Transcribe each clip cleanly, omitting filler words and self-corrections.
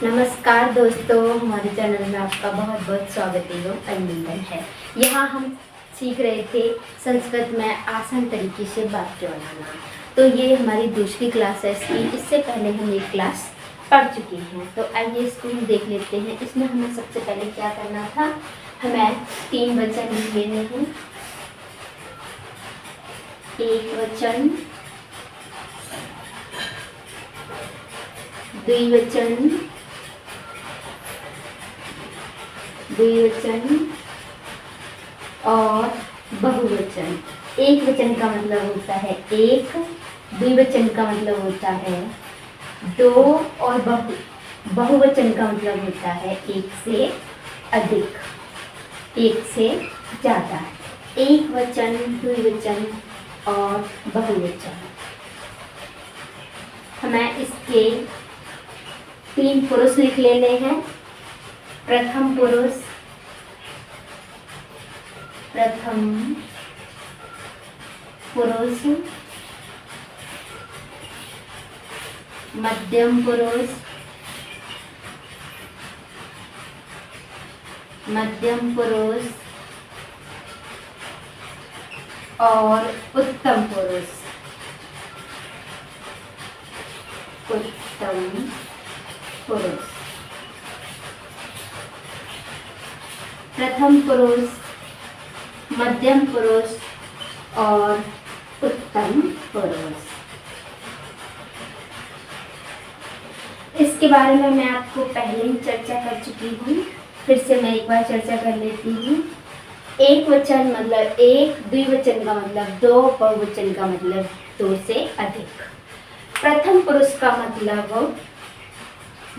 नमस्कार दोस्तों, हमारे चैनल में आपका बहुत बहुत स्वागत एवं अभिनंदन है। यहाँ हम सीख रहे थे संस्कृत में आसान तरीके से वाक्य बनाना। तो ये हमारी दूसरी क्लास है इसकी। इससे पहले हम एक क्लास पढ़ चुके हैं, तो आइए इसको हम देख लेते हैं। इसमें हमें सबसे पहले क्या करना था, हमें 3 वचन लिख लेने हैं। एक वचन, द्विवचन, द्विवचन और बहुवचन। एक वचन का मतलब होता है एक, द्विवचन का मतलब होता है दो और बहुवचन का मतलब होता है एक से अधिक, एक से ज़्यादा। एक वचन, द्विवचन और बहुवचन। हमें इसके 3 पुरुष लिख लेने हैं। प्रथम पुरुष, मध्यम पुरुष, और उत्तम पुरुष। प्रथम पुरुष, मध्यम पुरुष और उत्तम पुरुष। इसके बारे में मैं आपको पहले ही चर्चा कर चुकी हूँ, फिर से मैं एक बार चर्चा कर लेती हूँ। एक वचन मतलब एक, द्विवचन का मतलब दो, बहुवचन का मतलब 2 से अधिक। प्रथम पुरुष का मतलब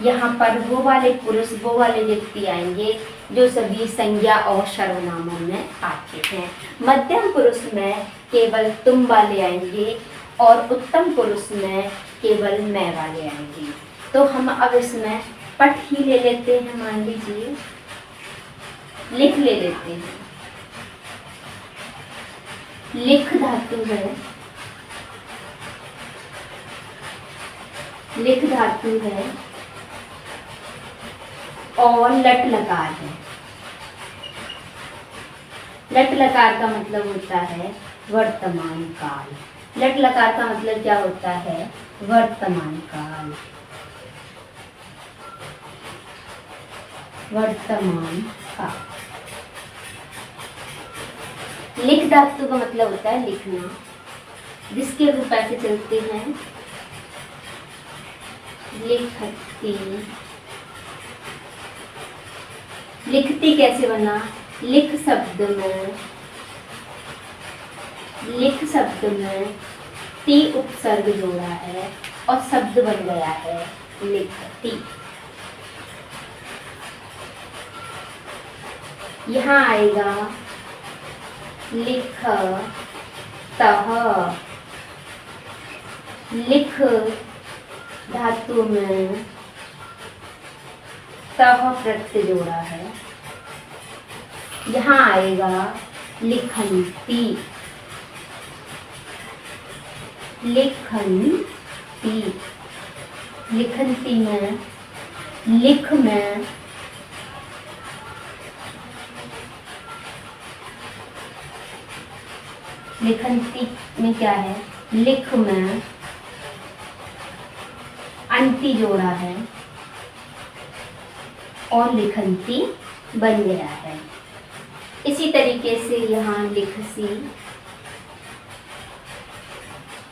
यहाँ पर वो वाले पुरुष, वो वाले व्यक्ति आएंगे जो सभी संज्ञा और सर्वनामों में आते हैं। मध्यम पुरुष में केवल तुम वाले आएंगे और उत्तम पुरुष में केवल मैं वाले आएंगे। तो हम अब इसमें पठ ही ले लेते हैं। मान लीजिए लिख ले लेते हैं। लिख धातु है, लिख धातु है और लट लकार है। लट लकार का मतलब होता है वर्तमान काल। लट लकार का मतलब क्या होता है? वर्तमान काल। वर्तमान काल। लिख धातु का मतलब होता है लिखना, जिसके रूप ऐसे चलते हैं लिखती। लिखती कैसे बना? लिख शब्द में ती उपसर्ग जोड़ा है और शब्द बन गया है लिखती। यहाँ आएगा लिख तह। लिख धातु में तह प्रत्यय जोड़ा है। यहाँ आएगा लिखंती। लिखंती, लिखंती में लिख में लिखंती में क्या है? लिख में अंति जोड़ा है और लिखंती बन गया है। इसी तरीके से यहाँ लिखसी।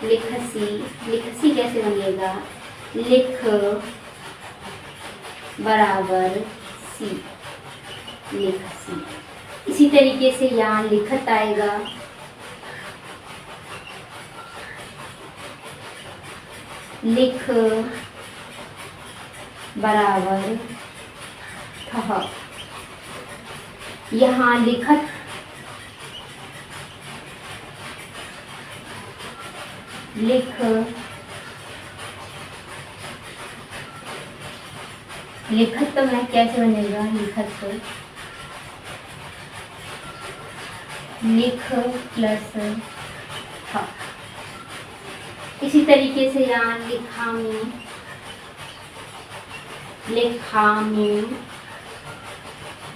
लिखसी, लिखसी कैसे बनेगा? लिख बराबर सी, लिखसी। इसी तरीके से यहाँ लिखत आएगा। लिख बराबर ठह। यहाँ लिखत लिख लिखत तो मैं कैसे बनेगा? लिखत लिख प्लस ठ। इसी तरीके से यहाँ लिखामी। लिखामी,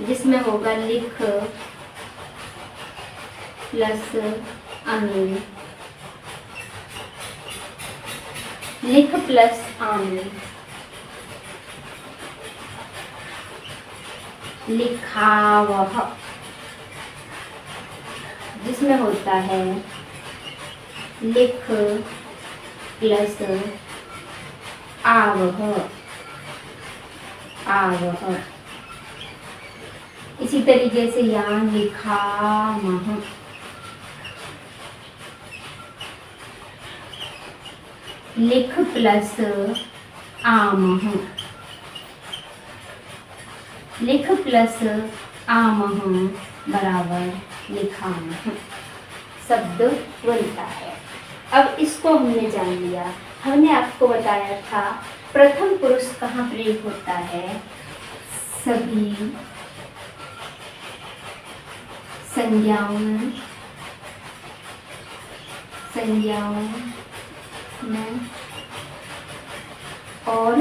जिसमें होगा लिख प्लस अमी, लिख प्लस आमी, लिखावह, जिसमें होता है लिख प्लस आवह, आवह। इसी तरीके से यहाँ लिखामह, लिख प्लस आमह, लिख प्लस आमह बराबर लिखामह शब्द बनता है। अब इसको हमने जान लिया। हमने आपको बताया था प्रथम पुरुष कहाँ प्रयोग होता है, सभी संज्ञाओं में और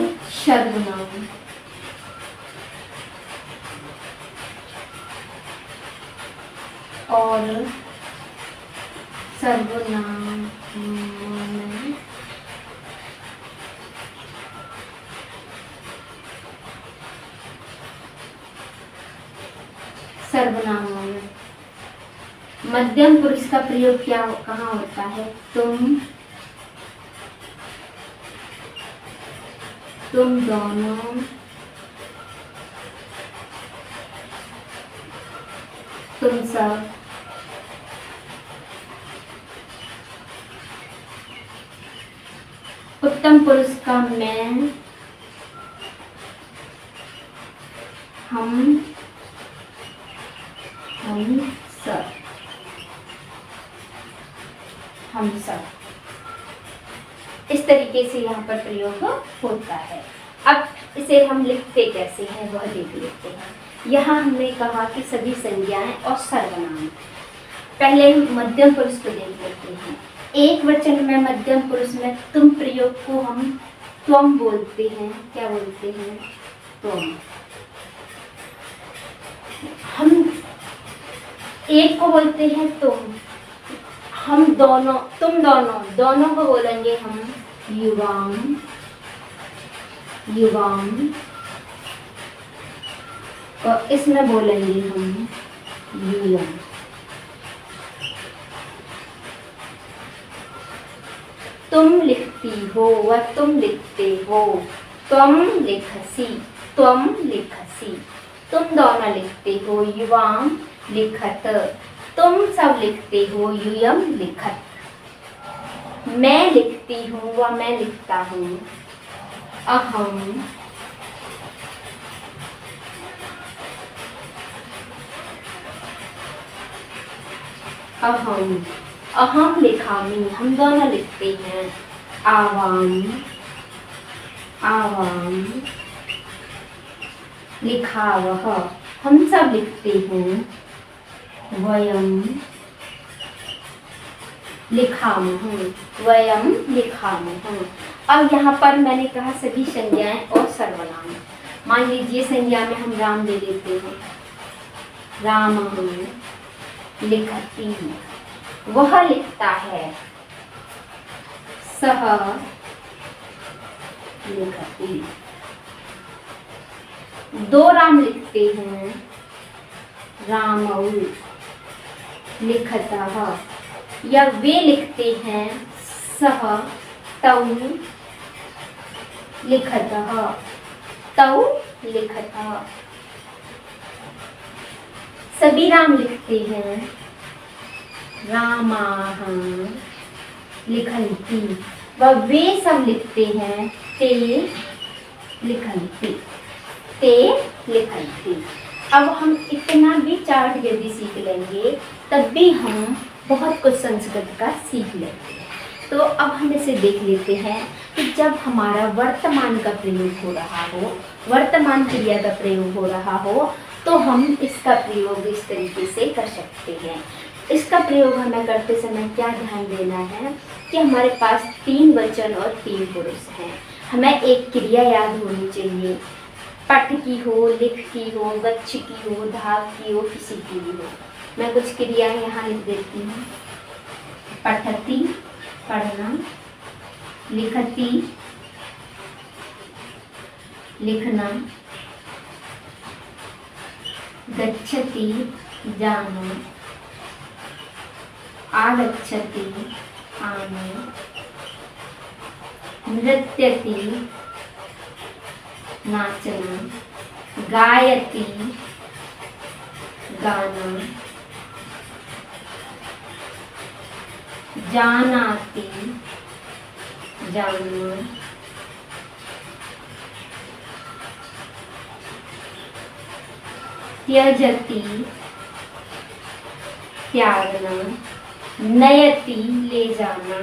सर्वनाम में सर्वनामों में। मध्यम पुरुष का प्रयोग क्या कहाँ होता है, तुम दोनों, तुम सब, उत्तम पुरुष का मैं, हम सब, हम सब। इस तरीके से यहाँ पर प्रयोग होता है। अब इसे हम लिखते कैसे हैं वह देख लेते हैं। यहाँ हमने कहा कि सभी संज्ञाएं और सर्वनाम। पहले मध्यम पुरुष को देख लेते हैं। एक वचन में मध्यम पुरुष में तुम प्रयोग को हम त्वम बोलते हैं। क्या बोलते हैं? त्वम। हम एक को बोलते हैं तुम, हम दोनों, तुम दोनों को बोलेंगे हम युवाम, और इसमें बोलेंगे हम यूयम। तुम लिखती हो व तुम लिखते हो, तुम लिखसी, तुम दोनों लिखते हो, युवाम लिखत, तुम सब लिखते हो, यूयम लिखत। मैं लिखती हूँ व मैं लिखता हूँ, अहम, अहम लिखामी, हम दोनों लिखते हैं, आवाम लिखावह, हम सब लिखते हैं, वयम लिखामः। अब यहाँ पर मैंने कहा सभी संज्ञाएं और सर्वनाम। मान लीजिए संज्ञा में हम राम ले लेते हैं, राम लिखती, वह लिखता है, सह लिखती। दो राम लिखते हैं, रामौ लिखतः, या वे लिखते हैं, सह तौ लिखतः, तौ लिखतः। सभी राम लिखते हैं, रामाः लिखन्ति, व वे सब लिखते हैं, ते लिखन्ति, अब हम इतना भी चार्ट यदि सीख लेंगे तब भी हम बहुत कुछ संस्कृत का सीख लेंगे। तो अब हम इसे देख लेते हैं कि जब हमारा वर्तमान का प्रयोग हो रहा हो, वर्तमान क्रिया का प्रयोग हो रहा हो, तो हम इसका प्रयोग इस तरीके से कर सकते हैं। इसका प्रयोग हमें करते समय क्या ध्यान देना है कि हमारे पास 3 वचन और 3 पुरुष हैं। हमें एक क्रिया याद होनी चाहिए, पठ की हो, लिख की हो, गच्छ की हो, धाव की हो, किसी की भी हो। मैं कुछ क्रियाएं यहाँ लिख देती हूँ। पठती पढ़ना, लिखती लिखना, गच्छति जाना, आगच्छति आना, नृत्यति नाचना, गायति गाना, जानाति जानना, त्यजति त्यागना, नयति ले जाना,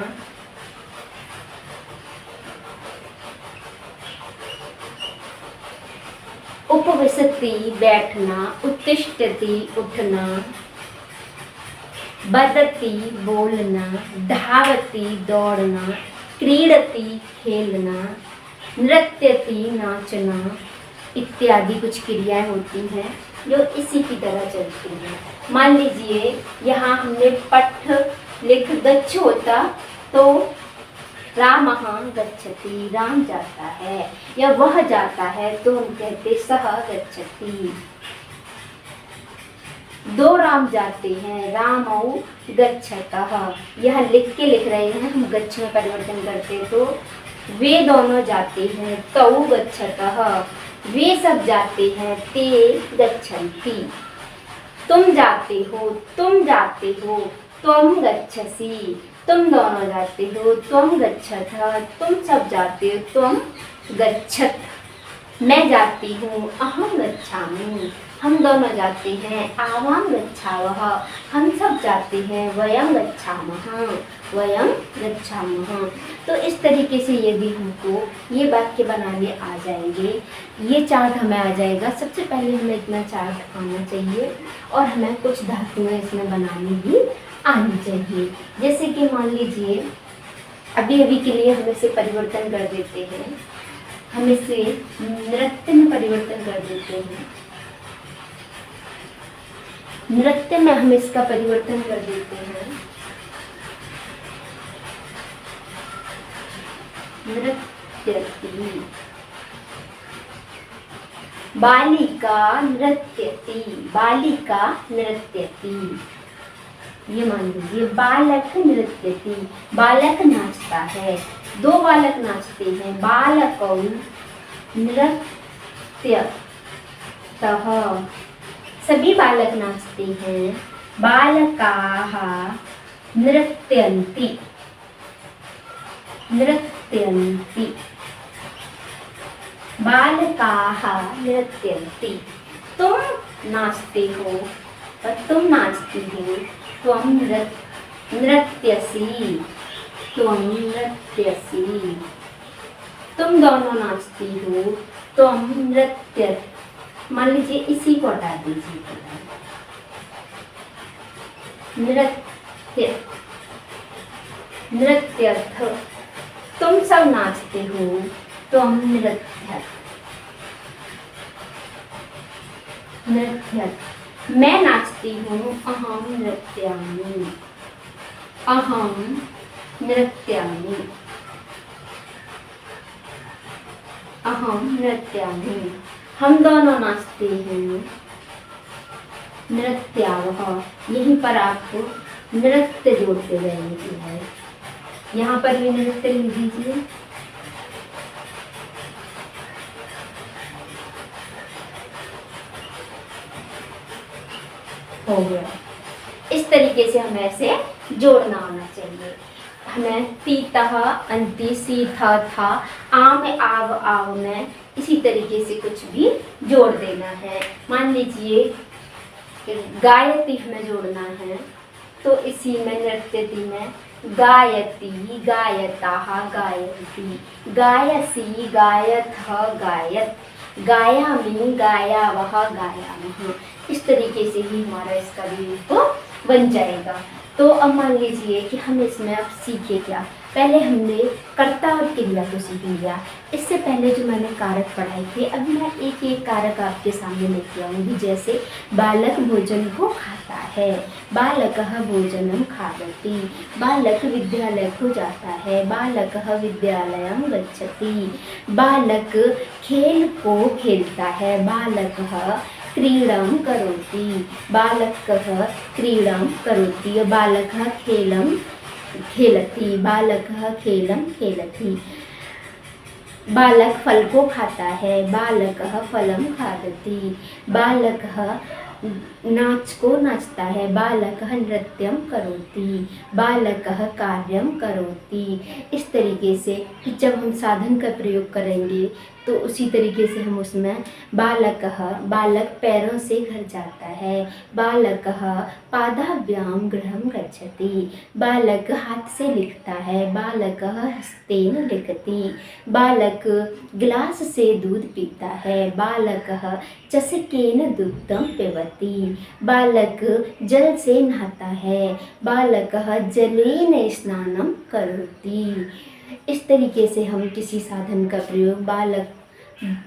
उपविशति बैठना, उत्तिष्ठति उठना, वदति बोलना, धावति दौड़ना, क्रीडति खेलना, नृत्यति नाचना इत्यादि कुछ क्रियाएं होती हैं जो इसी की तरह चलती हैं। मान लीजिए यहाँ हमने पठ लिख गच्छ होता तो रामः गच्छति, राम जाता है, या वह जाता है तो हम कहते सह गच्छति। दो राम जाते हैं, रामौ गच्छतः। यह लिख के लिख रहे हैं, हम गच्छ में परिवर्तन करते तो वे दोनों जाते हैं, तौ गच्छतः। वे सब जाते हैं, ते गच्छन्ति। तुम जाते हो, तुम जाते हो, त्वं गच्छसि। तुम दोनों जाते हो, त्वं गच्छतः। तुम सब जाते हो, त्वं गच्छत। मैं जाती हूँ, अहं गच्छामि। हम दोनों जाते हैं, आवां गच्छावः। हम सब जाते हैं, वयं गच्छामः, वयं गच्छामः। तो इस तरीके से यदि हमको ये वाक्य बनाने आ जाएंगे, ये चार्ट हमें आ जाएगा। सबसे पहले हमें इतना चार्ट आना चाहिए और हमें कुछ धातुएं इसमें बनानी भी आनी चाहिए। जैसे कि मान लीजिए अभी अभी के लिए हम इसे परिवर्तन कर देते हैं, हम इसे नृत्य में परिवर्तन कर देते हैं। नृत्य में हम इसका परिवर्तन कर देते हैं, नृत्यति। बालिका नृत्यति, बालिका नृत्यति। ये मान लीजिए बालक नृत्यति, बालक नाचता है। दो बालक नाचते हैं, बालकौ नृत्यतः। सभी बालक नाचते हैं, बालकाः नृत्यन्ति, नृत्यन्ति। बालकाः नृत्यन्ति। तुम नाचते हो और तुम नाचती हो, त्वं नृत्यसि, त्वं नृत्यसि। तुम दोनों नाचती हो, त्वं नृत्य। मान लीजिए इसी को हटा दीजिए, नृत्य, नृत्यर्थ। तुम सब नाचते हो, त्वं नृत्यत, नृत्यत। मैं नाचती हूँ, अहं नृत्यामि, अहं नृत्यामि, अहं नृत्यामि। हम दोनों नाचते हैं, नृत्यावः। यहीं पर आपको नृत्य जोड़ते रहने की है। यहाँ पर भी नृत्य लिख दीजिए। हो गया। इस तरीके से हमें ऐसे जोड़ना आना चाहिए। हमें तीतः अंति सी था आम आव आव में इसी तरीके से कुछ भी जोड़ देना है। मान लीजिए गायती हमें जोड़ना है तो इसी में नृत्यति में गायती, गायताः, गायन्ति, गायसि, गायतः, गायत, गायामि, गायावः, गायामः। इस तरीके से ही हमारा इसका भी रूप बन जाएगा। तो अब मान लीजिए कि हम इसमें अब सीखे क्या, पहले हमने कर्ता और क्रिया को सीख लिया। इससे पहले जो मैंने कारक पढ़ाए थे, अब मैं एक एक कारक आपके सामने लेके आऊँगी। जैसे बालक भोजन को खाता है, बालकः भोजनं खादति, बालक विद्यालय को जाता है, बालकः विद्यालयं गच्छति, बालक खेल को खेलता है, बालकः क्रीडां करोति, बालकः क्रीडां करोति, बालकः खेलं खेलति, बालकः खेलं खेलति, बालक फल को खाता है, बालकः फलं खादति, बालकः नाच को नाचता है, बालकः नृत्यं करोति, बालकः कार्यं करोति। इस तरीके से जब हम साधन का प्रयोग करेंगे तो उसी तरीके से हम उसमें बालक पैरों से घर जाता है, बालकः पादाभ्यां गृहं गच्छति, बालक हाथ से लिखता है, बालकः हस्तेन लिखति, बालक गिलास से दूध पीता है, बालकः चषकेन दुग्धं पिबति, बालक जल से नहाता है, बालकः जलेन स्नानं करोति। इस तरीके से हम किसी साधन का प्रयोग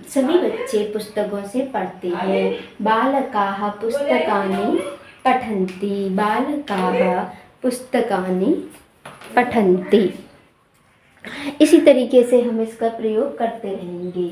सभी बच्चे पुस्तकों से पढ़ते हैं। बालकाः पुस्तकानि पठन्ति, बालकाः पुस्तकानि पठन्ति। इसी तरीके से हम इसका प्रयोग करते रहेंगे।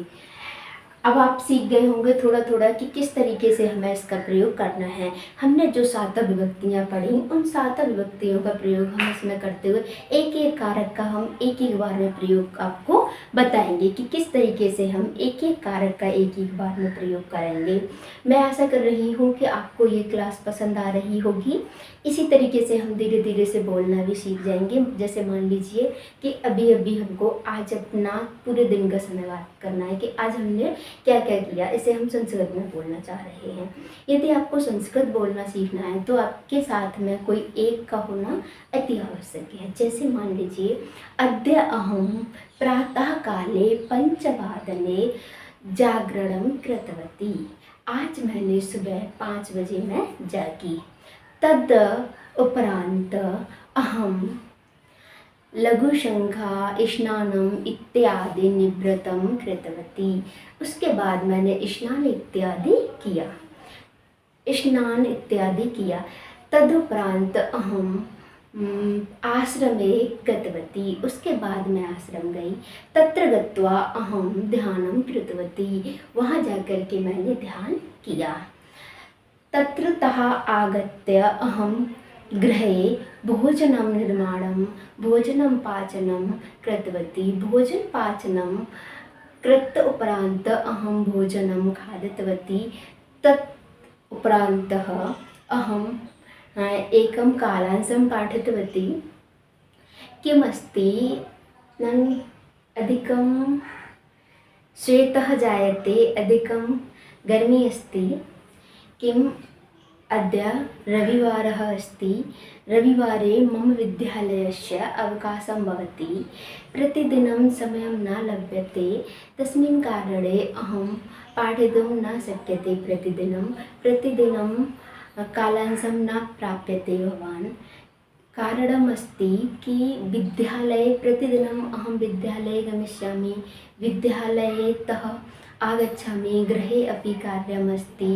अब आप सीख गए होंगे थोड़ा थोड़ा कि किस तरीके से हमें इसका प्रयोग करना है। हमने जो 7 विभक्तियाँ पढ़ी, उन 7 विभक्तियों का प्रयोग हम इसमें करते हुए एक एक कारक का हम एक एक बार में प्रयोग आपको बताएंगे कि किस तरीके से हम एक एक कारक का एक एक बार में प्रयोग करेंगे। मैं आशा कर रही हूँ कि आपको ये क्लास पसंद आ रही होगी। इसी तरीके से हम धीरे धीरे से बोलना भी सीख जाएंगे। जैसे मान लीजिए कि अभी अभी हमको आज अपना पूरे दिन का समय बात करना है कि आज हमने क्या क्या किया, इसे हम संस्कृत में बोलना चाह रहे हैं। यदि आपको संस्कृत बोलना सीखना है तो आपके साथ में कोई एक का होना अति आवश्यक है। जैसे मान लीजिए, अद्य अहम प्रातः काले 5 वादने जागरणं कृतवती, आज मैंने सुबह 5 बजे में जागी। तद उपरांत अहम लघुशंखा स्नानम इत्यादि निवृत्तं कृतवती, उसके बाद मैंने स्नान इत्यादि किया। तदुपरांत अहम आश्रमे गतवती, उसके बाद मैं आश्रम गई। तत्र गत्वा अहम ध्यानं कृतवती, वहाँ जाकर के मैंने ध्यान किया। तत्रतः आगत्य अहम गृहे भोजनं निर्माणं भोजनं पाचनं कृतवती, भोजन पाचनं कृत उपरांत अहम भोजनं खादितवती। तत् उपरान्तः अहम एकं कालांशं पाठितवती। किमस्ति नन् अधिकं श्वेतः जायते, अधिकं गर्मी अस्ति। किम् अद्य रविवारः अस्ति, रविवारे मम विद्यालयस्य अवकाशं भवति, प्रतिदिनं समयं न लभ्यते, तस्मिन् कारणे अहं पाठितुं न शक्यते। प्रतिदिनं कालांशं न प्राप्यते भवान्। कारणमस्ति कि विद्यालये प्रतिदिनम् अहं विद्यालये गमिष्यामि, विद्यालयतः आगच्छामि, गृहे अपि कार्यमस्ति,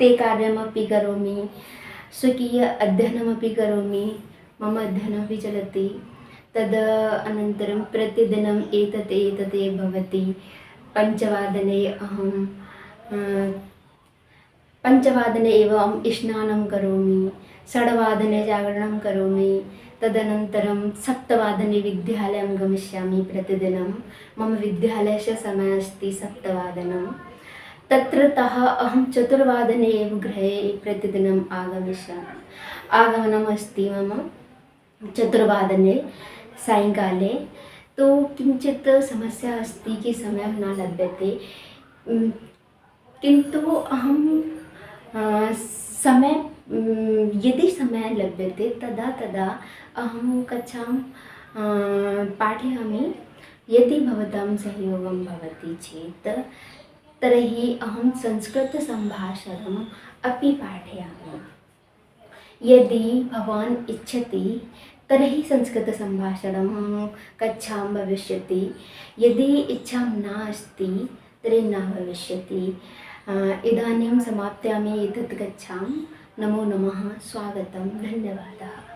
ते कार्यमपि करोमि, स्वकीय अध्ययनमपि करोमि, मम अध्ययनमपि चलति। तद् अनन्तरं प्रतिदिनम् एतत् भवति। 5 वादने एव अहं स्नानं करोमि, 6 वादने जागरणं करोमि, तदनन्तरं 7 वादने विद्यालयं गमिष्यामि। प्रतिदिनं मम विद्यालयस्य समयः अस्ति 7 वादनं। तत्रतः अहं 4 वादने एव गृहे प्रतिदिनम् आगमनम् अस्ति मम 4 वादने सायङ्काले। तो किञ्चित् समस्या अस्ति कि समयः न लभ्यते, किन्तु अहं यदि समयः लभ्यते तदा अहं कक्षां पाठयामि। यदि भवतां सहयोगं भवति चेत् तर्हि अहं संस्कृतसम्भाषणम् अपि पाठयामि। यदि भवान् इच्छति तर्हि संस्कृतसम्भाषणं कक्षां भविष्यति। यदि इच्छा नास्ति तर्हि न भविष्यति। इदानीं समाप्यामि एतत् कक्षां। नमो नमः, स्वागतं, धन्यवादः।